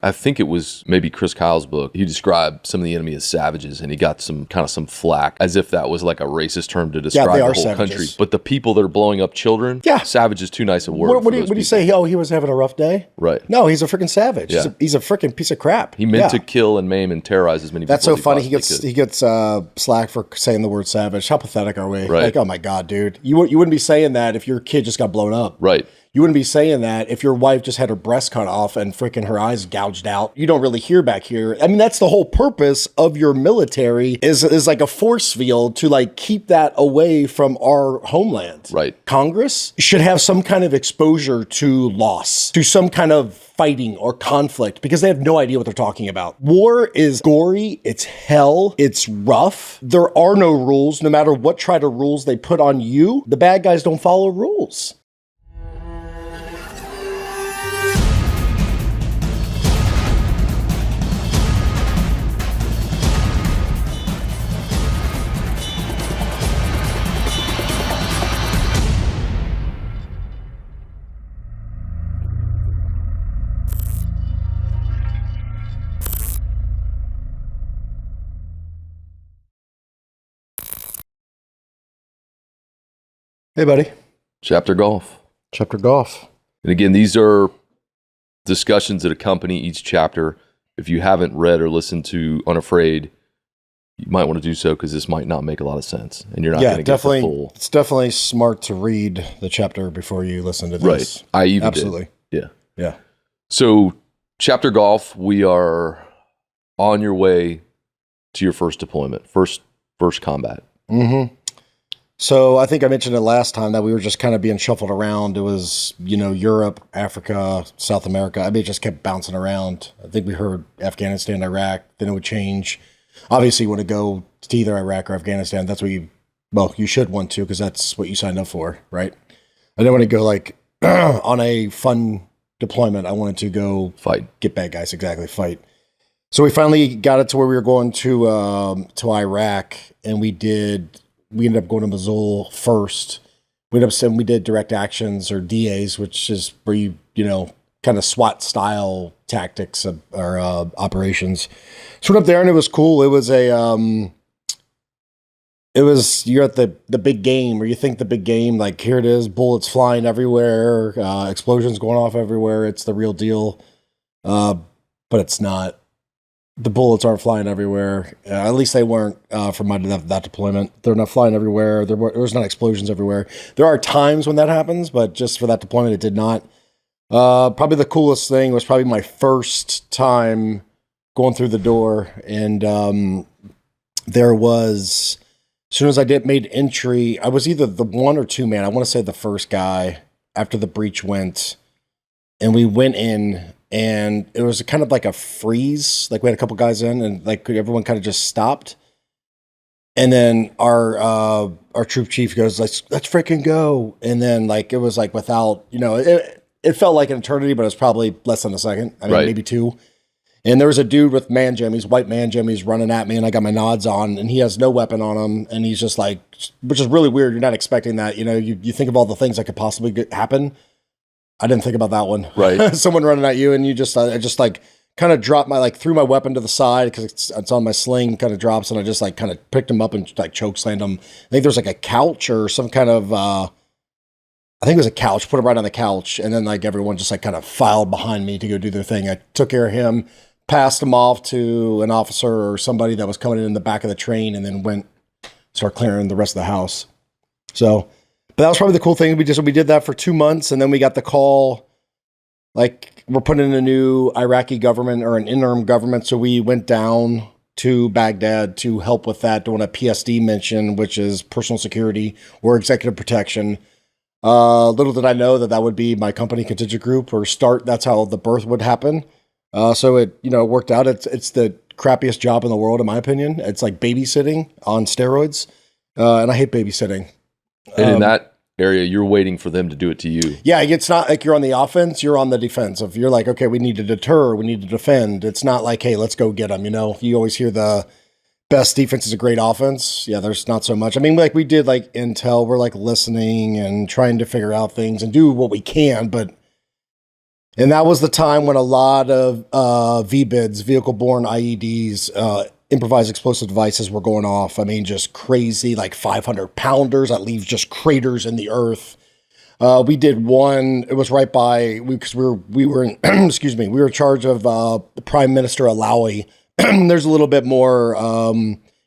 I think it was maybe Chris Kyle's book. He described some of the enemy as savages, and he got some flack, as if that was like a racist term to describe the whole savages. Country. But the people that are blowing up children, savage is too nice a word. What do you say? Oh, he was having a rough day? Right. No, he's a freaking savage. Yeah. He's a freaking piece of crap. He meant to kill and maim and terrorize as many people That's so as funny. He Gets slack for saying the word savage. How pathetic are we? Right. Like, oh my God, dude. You wouldn't be saying that if your kid just got blown up. Right. You wouldn't be saying that if your wife just had her breast cut off and freaking her eyes gouged out. You don't really hear back here. I mean, that's the whole purpose of your military is like a force field to like keep that away from our homeland. Right. Congress should have some kind of exposure to loss, to some kind of fighting or conflict, because they have no idea what they're talking about. War is gory. It's hell. It's rough. There are no rules. No matter what try to rules they put on you, the bad guys don't follow rules. Hey, buddy. Chapter Golf. Chapter Golf. And again, these are discussions that accompany each chapter. If you haven't read or listened to Unafraid, you might want to do so because this might not make a lot of sense. And you're not going to get the full. It's definitely smart to read the chapter before you listen to this. Right. I even Absolutely. did. Yeah. Yeah. So, Chapter Golf, we are on your way to your first deployment, first combat. Mm-hmm. So I think I mentioned it last time that we were just kind of being shuffled around. It was, Europe, Africa, South America. I mean, it just kept bouncing around. I think we heard Afghanistan, Iraq, then it would change. Obviously, you want to go to either Iraq or Afghanistan. That's what you should want to, because that's what you signed up for, right? I didn't want to go like on a fun deployment. I wanted to go fight, get bad guys, exactly, fight. So we finally got it to where we were going to Iraq, and we ended up going to Mosul first. We did direct actions, or DAs, which is where you kind of SWAT style tactics or operations. So we went up there and it was cool. It was you're at the big game, or you think the big game, like here it is, bullets flying everywhere, explosions going off everywhere. It's the real deal. But it's not. The bullets aren't flying everywhere. At least they weren't from that deployment. They're not flying everywhere. There was not explosions everywhere. There are times when that happens, but just for that deployment, it did not. Probably the coolest thing was probably my first time going through the door. And there was, as soon as I made entry, I was either the 1 or 2 man. I want to say the first guy after the breach went. And we went in. And it was kind of like a freeze. Like we had a couple guys in, and like everyone kind of just stopped. And then our troop chief goes, let's freaking go. And then like it was like without, it felt like an eternity, but it was probably less than a second. I mean, right. Maybe 2. And there was a dude with man jammies, white man jammies, running at me, and I got my nods on, and he has no weapon on him, and he's just like, which is really weird. You're not expecting that. You think of all the things that could possibly happen. I didn't think about that one. Right. Someone running at you, and I just like kind of dropped threw my weapon to the side because it's on my sling, kind of drops, and I just like kind of picked him up and like choke slammed him. I think there's like a couch or some kind of, I think it was a couch, put him right on the couch, and then like everyone just like kind of filed behind me to go do their thing. I took care of him, passed him off to an officer or somebody that was coming in the back of the train, and then start clearing the rest of the house. So. But that was probably the cool thing. We did that for 2 months, and then we got the call, like we're putting in a new Iraqi government or an interim government. So we went down to Baghdad to help with that, doing a PSD mission, which is personal security or executive protection. Little did I know that would be my company contingent group or start. That's how the birth would happen. So it worked out. It's the crappiest job in the world, in my opinion. It's like babysitting on steroids, and I hate babysitting. And in that area, you're waiting for them to do it to you. Yeah, it's not like you're on the offense, you're on the defensive. You're like, okay, we need to deter, we need to defend. It's not like, hey, let's go get them, You always hear the best defense is a great offense. Yeah, there's not so much. I mean, like we did like intel, we're like listening and trying to figure out things and do what we can, but And that was the time when a lot of VBIDs, vehicle-borne IEDs, improvised explosive devices were going off. I mean, just crazy, like 500-pounders that leave just craters in the earth. We did one. It was right by because we were in, excuse me. We were in charge of Prime Minister Alawi. There's a little bit more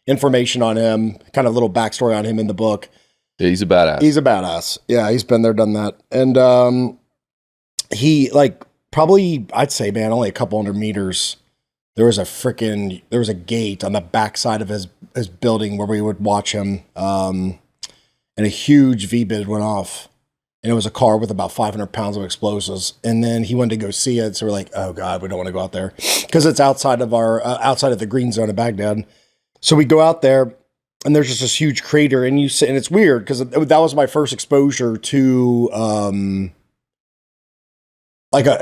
information on him, kind of a little backstory on him in the book. Yeah, he's a badass. He's a badass. Yeah, he's been there, done that, and he probably I'd say, man, only a couple hundred meters. There was a gate on the backside of his building where we would watch him, and a huge VBID went off. And it was a car with about 500 pounds of explosives. And then he wanted to go see it. So we're like, oh God, we don't want to go out there because it's outside of outside of the green zone of Baghdad. So we go out there and there's just this huge crater and and it's weird because that was my first exposure to, an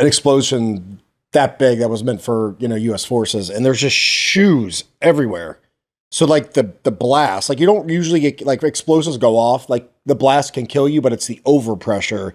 explosion that big that was meant for, U.S. forces. And there's just shoes everywhere. So the blast, you don't usually get explosives go off, the blast can kill you, but it's the overpressure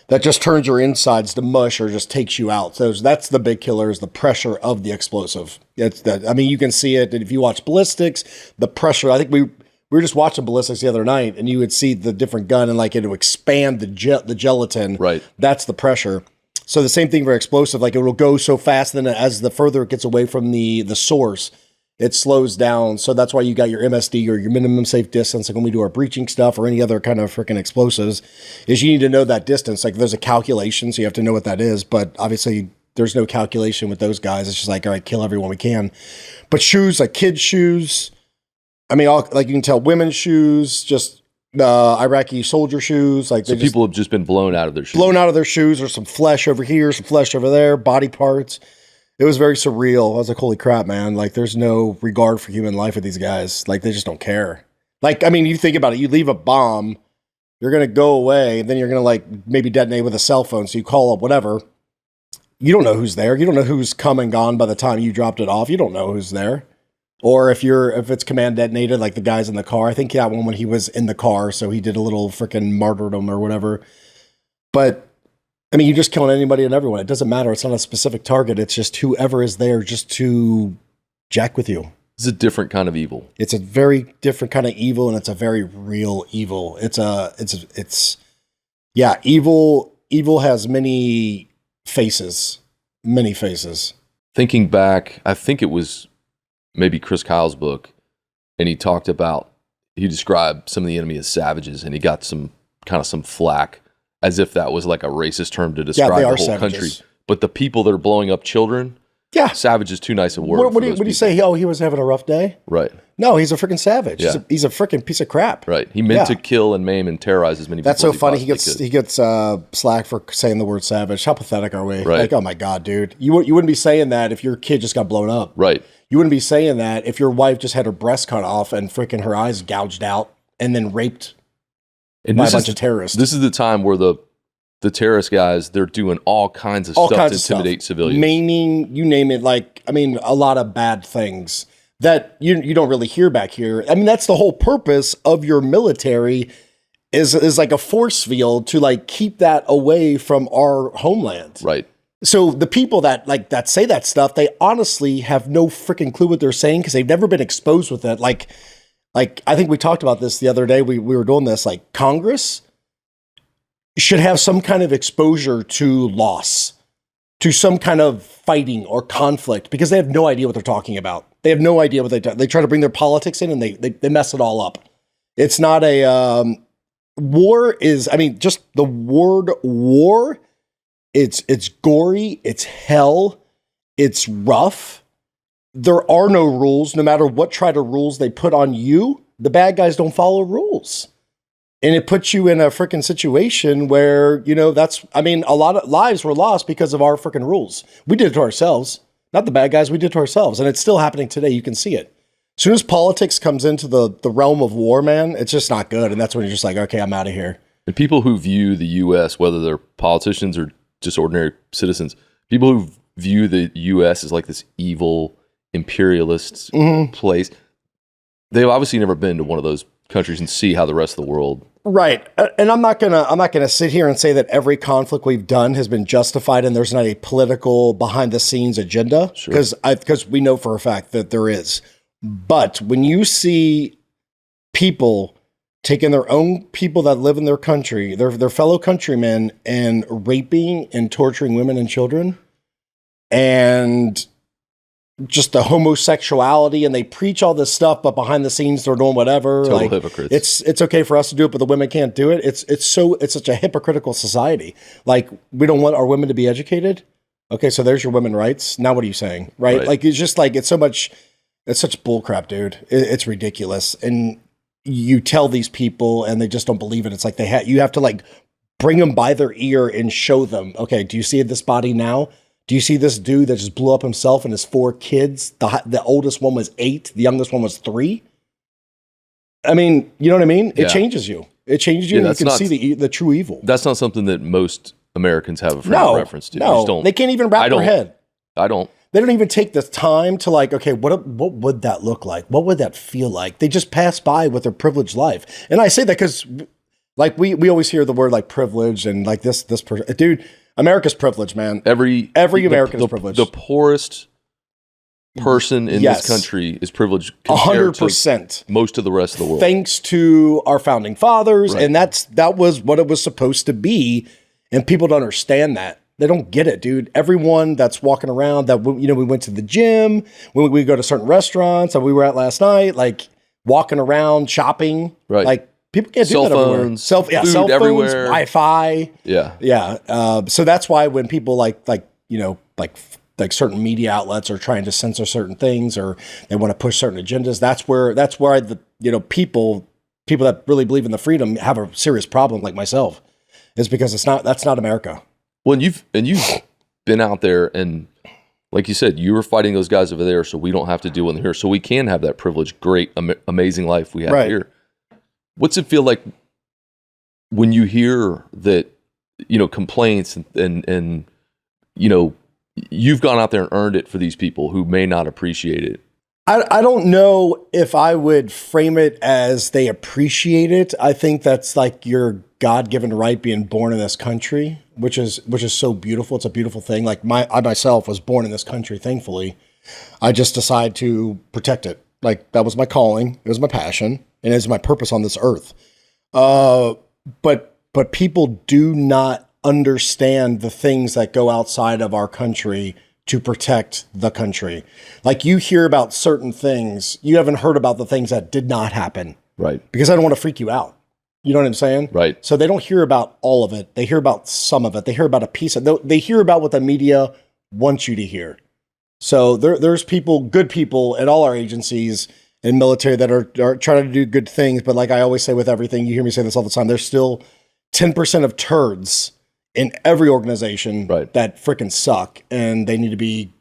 that just turns your insides to mush or just takes you out. So that's the big killer is the pressure of the explosive. It's that. I mean, you can see it. And if you watch ballistics, the pressure, I think we were just watching ballistics the other night and you would see the different gun and it would expand the gelatin. Right. That's the pressure. So the same thing for explosive, it will go so fast. Then as the further it gets away from the source, it slows down. So that's why you got your MSD or your minimum safe distance. Like when we do our breaching stuff or any other kind of freaking explosives is you need to know that distance. There's a calculation. So you have to know what that is. But obviously there's no calculation with those guys. It's just all right, kill everyone we can. But shoes, kids shoes. I mean, you can tell women's shoes, just Iraqi soldier shoes. So people have just been blown out of their shoes. Blown out of their shoes. There's some flesh over here, some flesh over there, body parts. It was very surreal. I was like, holy crap, man. There's no regard for human life with these guys. They just don't care. You think about it. You leave a bomb, you're going to go away, and then you're going to maybe detonate with a cell phone. So you call up whatever. You don't know who's there. You don't know who's come and gone by the time you dropped it off. You don't know who's there. Or if it's command detonated, like the guys in the car. I think that one when he was in the car, so he did a little freaking martyrdom or whatever. But you're just killing anybody and everyone. It doesn't matter. It's not a specific target. It's just whoever is there just to jack with you. It's a different kind of evil. It's a very different kind of evil, and it's a very real evil. Evil has many faces. Thinking back, I think it was maybe Chris Kyle's book, and he described some of the enemy as savages, and he got some flack. As if that was a racist term to describe the whole savages. Country. But the people that are blowing up children, savage is too nice a word. What do you say? Oh, he was having a rough day? Right. No, he's a freaking savage. Yeah. He's a freaking piece of crap. Right. He meant to kill and maim and terrorize as many people as he possibly could. That's so funny. He gets slack for saying the word savage. How pathetic are we? Right. Oh my God, dude. You wouldn't be saying that if your kid just got blown up. Right. You wouldn't be saying that if your wife just had her breast cut off and freaking her eyes gouged out and then raped by a bunch of terrorists. This is the time where the terrorist guys, they're doing all kinds of stuff to intimidate civilians. Maiming, you name it. A lot of bad things that you don't really hear back here. That's the whole purpose of your military is like a force field to keep that away from our homeland. Right. So the people that say that stuff, they honestly have no freaking clue what they're saying because they've never been exposed with it. I think we talked about this the other day. We were doing this. Congress should have some kind of exposure to loss, to some kind of fighting or conflict, because they have no idea what they're talking about. They have no idea what they try to bring their politics in and they mess it all up. It's not a war is, just the word war. It's gory. It's hell. It's rough. There are no rules. No matter what try to rules they put on you, the bad guys don't follow rules. And it puts you in a freaking situation where, a lot of lives were lost because of our freaking rules. We did it to ourselves, not the bad guys. We did it to ourselves. And it's still happening today. You can see it. As soon as politics comes into the realm of war, man, it's just not good. And that's when you're just okay, I'm out of here. And people who view the U.S., whether they're politicians or just ordinary citizens, people who view the U.S. as this evil imperialist place, they've obviously never been to one of those countries and see how the rest of the world Right. And I'm not gonna sit here and say that every conflict we've done has been justified and there's not a political behind the scenes agenda, because we know for a fact that there is. But when you see people taking their own people that live in their country, their fellow countrymen, and raping and torturing women and children, and just the homosexuality, and they preach all this stuff, but behind the scenes they're doing whatever. Total hypocrites. It's okay for us to do it, but the women can't do it. It's such a hypocritical society. Like, we don't want our women to be educated. Okay, so there's your women's rights. Now what are you saying? Right? Like, it's just like, it's such bullcrap, dude. It's ridiculous. And you tell these people and they just don't believe it. It's like you have to like bring them by their ear and show them, okay, do you see this body now? Do you see this dude that just blew up himself and his 4 kids? The oldest one was 8. The youngest one was 3. I mean, you know what I mean? It changes you. It changes you. And you can see the true evil. That's not something that most Americans have a frame of reference to. No, they can't even wrap their head. I don't. They don't even take the time to like, okay, what would that look like? What would that feel like? They just pass by with their privileged life. And I say that because like we always hear the word like privilege and like this person, dude, America's privileged, man. Every American is privileged. The poorest person in this country is privileged compared 100% to most of the rest of the world. Thanks to our founding fathers. Right. And that was what it was supposed to be. And people don't understand that. They don't get it, dude. Everyone that's walking around that, we went to the gym, we go to certain restaurants that we were at last night, like walking around, shopping. Right. Like, people can't do that everywhere. Cell phones, everywhere. Wi-Fi. Yeah. So that's why when people like certain media outlets are trying to censor certain things or they want to push certain agendas, that's where the people that really believe in the freedom have a serious problem, like myself, is because that's not America. Well, you've been out there, and like you said, you were fighting those guys over there, so we don't have to deal with them here, so we can have that privileged, great, amazing life we have here. What's it feel like when you hear that, complaints and you've gone out there and earned it for these people who may not appreciate it? I don't know if I would frame it as they appreciate it. I think that's like your God-given right, being born in this country, which is so beautiful. It's a beautiful thing. Like I myself was born in this country, thankfully. I just decided to protect it. Like, that was my calling. It was my passion, and it's my purpose on this earth. But people do not understand the things that go outside of our country to protect the country. Like, you hear about certain things, you haven't heard about the things that did not happen. Right. Because I don't want to freak you out. You know what I'm saying? Right. So they don't hear about all of it. They hear about some of it. They hear about a piece of it. They hear about what the media wants you to hear. So there's good people at all our agencies and military that are trying to do good things. But like I always say with everything, you hear me say this all the time, there's still 10% of turds in every organization that freaking suck, and they need to be,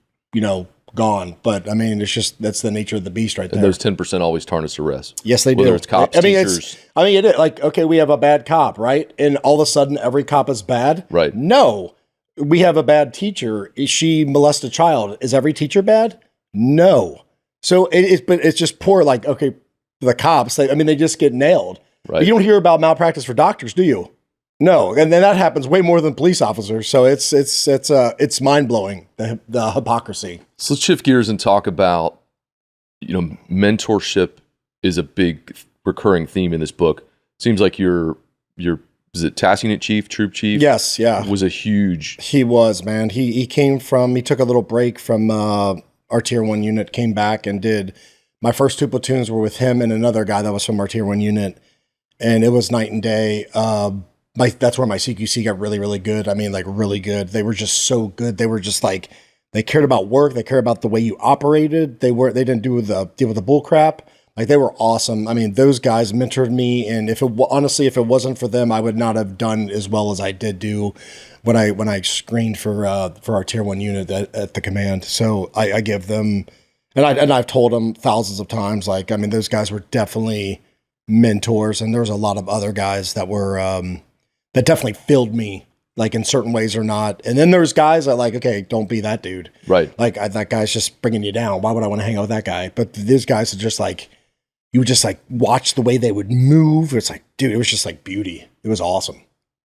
gone. But I mean, that's the nature of the beast right there. And those 10% always tarnish the rest. Yes, they do. Whether it's cops, teachers. It is like, okay, we have a bad cop, right? And all of a sudden every cop is bad. Right. No, we have a bad teacher. Is she molest a child? Is every teacher bad? No. So it's just poor. Like, okay, the cops, they just get nailed. Right. But you don't hear about malpractice for doctors, do you? No, and then that happens way more than police officers. So it's mind blowing, the hypocrisy. So let's shift gears and talk about, mentorship is a big recurring theme in this book. Seems like your is it task unit chief, troop chief? Yes, yeah, was a huge. He was, man. He took a little break from our Tier 1 unit, came back and did. My first 2 platoons were with him and another guy that was from our Tier 1 unit, and it was night and day. That's where my CQC got really, really good. I mean, like, really good. They were just so good. They were just like, they cared about work. They cared about the way you operated. They didn't deal with the bull crap. Like, they were awesome. I mean, those guys mentored me. And if it wasn't for them, I would not have done as well as I did do when I screened for our Tier 1 unit at the command. So I give them, and I've told them thousands of times, like, I mean, those guys were definitely mentors. And there was a lot of other guys that were, that definitely filled me, like, in certain ways or not. And then there's guys that, like, okay, don't be that dude. Right. Like, that guy's just bringing you down. Why would I want to hang out with that guy? But these guys are just like, you would just like watch the way they would move. It's like, dude, it was just like beauty. It was awesome.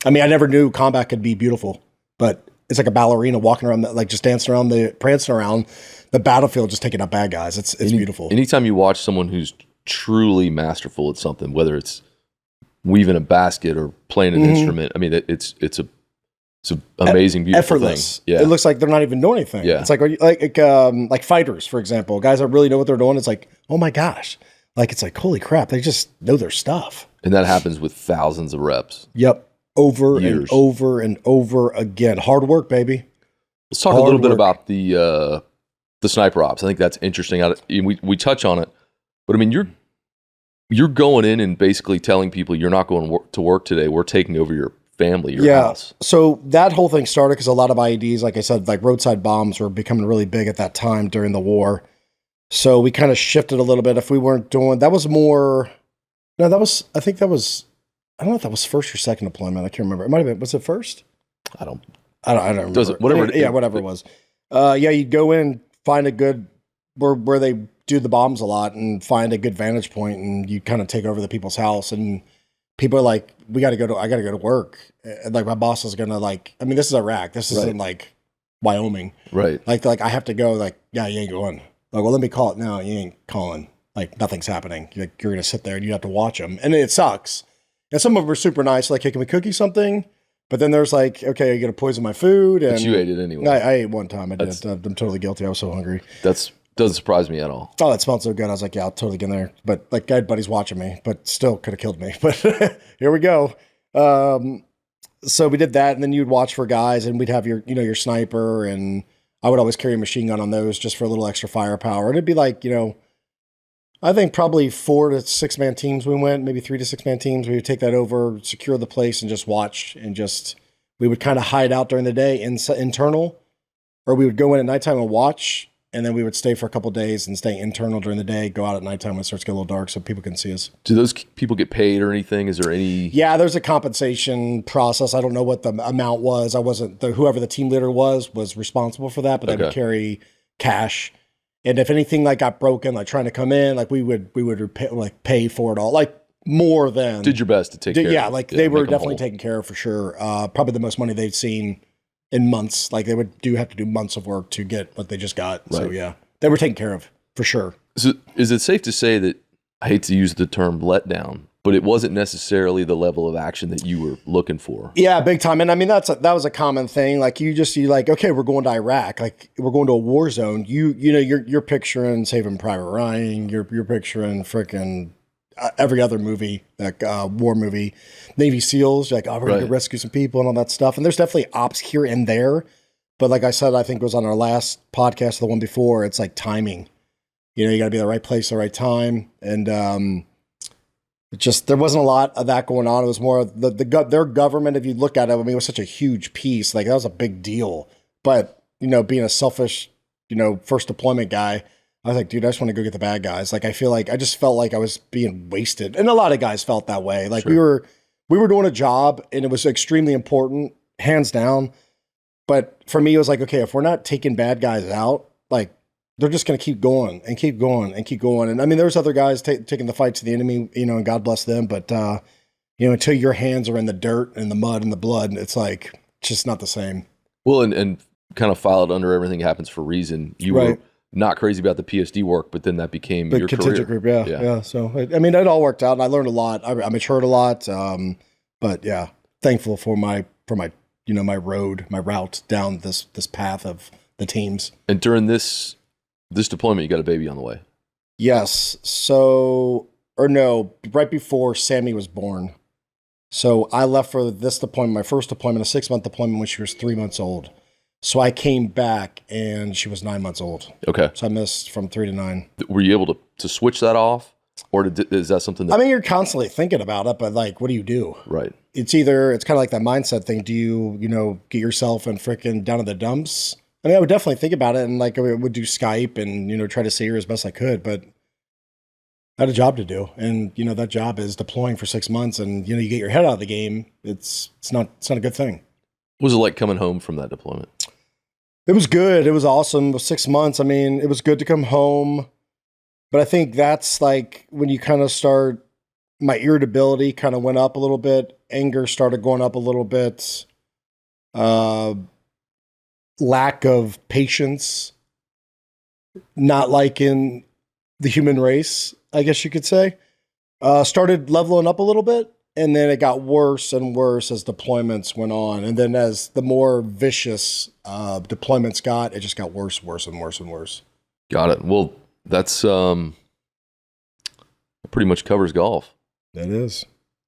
I mean, I never knew combat could be beautiful, but it's like a ballerina walking around, like just dancing around, prancing around the battlefield, just taking out bad guys. It's beautiful. Anytime you watch someone who's truly masterful at something, whether it's weaving a basket or playing an instrument, I mean, it's an amazing, beautiful effortless thing. Yeah. It looks like they're not even doing anything. Yeah. It's like fighters, for example, guys that really know what they're doing. It's like, oh my gosh. Like, it's like, holy crap. They just know their stuff. And that happens with thousands of reps. Yep. Over Years. and over and over again. Hard work, baby. Let's talk a little bit about the sniper ops. I think that's interesting. We touch on it, but I mean, you're going in and basically telling people you're not going to work today. We're taking over your family, your house. So that whole thing started because a lot of IEDs, like I said, like roadside bombs were becoming really big at that time during the war. So we kind of shifted a little bit. If we weren't doing, I think that was, I don't know if that was first or second deployment. I can't remember. It might've been, was it first? I don't remember. Does it, whatever. Whatever it was. You'd go in, find a good, where they do the bombs a lot and find a good vantage point, and you kind of take over the people's house, and people are like, I got to go to work. And like my boss is going to like, I mean, this is Iraq. This isn't like Wyoming. Right. Like I have to go, like, yeah, you ain't going. Like, well, let me call it now. You ain't calling. Like, nothing's happening. You're going to sit there and you have to watch them. And it sucks. And some of them are super nice. Like, hey, can we cook you something? But then there's like, okay, you're going to poison my food. And but you ate it anyway. I ate one time. I did. I'm totally guilty. I was so hungry. Doesn't surprise me at all. Oh, that smelled so good. I was like, yeah, I'll totally get in there. But like, I had buddies watching me, but still could have killed me. But here we go. So we did that. And then you'd watch for guys, and we'd have your sniper, and I would always carry a machine gun on those just for a little extra firepower. And it'd be like, I think probably 4 to 6 man teams we went, maybe 3 to 6 man teams. We would take that over, secure the place, and just watch, and we would kind of hide out during the day internal, or we would go in at nighttime and watch, and then we would stay for a couple of days and stay internal during the day, go out at nighttime when it starts to get a little dark so people can see us. Do those people get paid or anything? Is there any? Yeah, there's a compensation process. I don't know what the amount was. I wasn't, whoever the team leader was responsible for that, but they would carry cash. And if anything like got broken, like trying to come in, like we would pay for it all, like more than. Did your best to take care of it. Yeah, like they were definitely taken care of for sure. Probably the most money they'd seen in months. Like they would have to do months of work to get what they just got. Right. So yeah, they were taken care of for sure. So is it safe to say that, I hate to use the term letdown, but it wasn't necessarily the level of action that you were looking for? Yeah, big time. And I mean, that was a common thing. Like you like, okay, we're going to Iraq. Like we're going to a war zone. You're picturing Saving Private Ryan. You're picturing freaking every other movie, like war movie, Navy SEALs. You're like, oh, we're going to rescue some people and all that stuff. And there's definitely ops here and there. But like I said, I think it was on our last podcast, the one before, it's like timing. You got to be in the right place at the right time. And there wasn't a lot of that going on. It was more their government, if you look at it, I mean, it was such a huge piece. Like that was a big deal. But, being a selfish, first deployment guy, I was like, dude, I just want to go get the bad guys. Like, I just felt like I was being wasted. And a lot of guys felt that way. Like sure. we were doing a job, and it was extremely important, hands down. But for me, it was like, okay, if we're not taking bad guys out, like they're just going to keep going and keep going and keep going. And I mean, there's other guys taking the fight to the enemy, and God bless them. But, until your hands are in the dirt and the mud and the blood, it's like, it's just not the same. Well, and kind of filed under everything happens for a reason. You were not crazy about the PSD work, but then that became your contingent career. Group. Yeah. So, I mean, it all worked out, and I learned a lot. I matured a lot. But yeah, thankful for my my route down this path of the teams. And during this deployment, you got a baby on the way. Yes. Right before Sammy was born. So I left for this deployment, my first deployment, a 6-month deployment when she was 3 months old. So I came back and she was 9 months old. Okay. So I missed from 3 to 9. Were you able to switch that off? Or is that something that... I mean, you're constantly thinking about it, but like, what do you do? Right. It's kind of like that mindset thing. Do you, get yourself and freaking down in the dumps? I mean, I would definitely think about it, and like I would do Skype and, try to see her as best I could, but I had a job to do. And, that job is deploying for 6 months, and, you get your head out of the game. It's not a good thing. What was it like coming home from that deployment? It was good. It was awesome. It was 6 months. I mean, it was good to come home. But I think that's like when you kind of start, my irritability kind of went up a little bit. Anger started going up a little bit. Lack of patience, not liking the human race, I guess you could say, started leveling up a little bit. And then it got worse and worse as deployments went on. And then as the more vicious deployments got, it just got worse and worse. Got it. Well, that's pretty much covers golf. That is.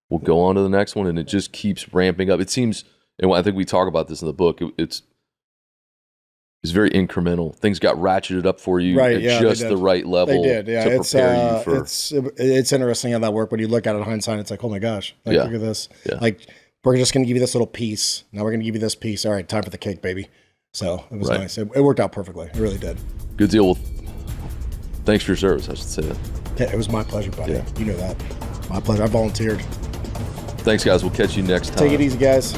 We'll go on to the next one, and it just keeps ramping up. It seems, and I think we talk about this in the book, it's very incremental. Things got ratcheted up for you at just the right level. They did, yeah. To prepare you for. It's interesting how that worked. When you look at it in hindsight, it's like, oh my gosh, look at this. Yeah. Like, we're just going to give you this little piece. Now we're going to give you this piece. All right, time for the cake, baby. So it was nice. It worked out perfectly. It really did. Good deal. Well, thanks for your service, I should say that. Yeah, it was my pleasure, buddy. Yeah. You know that. My pleasure. I volunteered. Thanks, guys. We'll catch you next time. Take it easy, guys.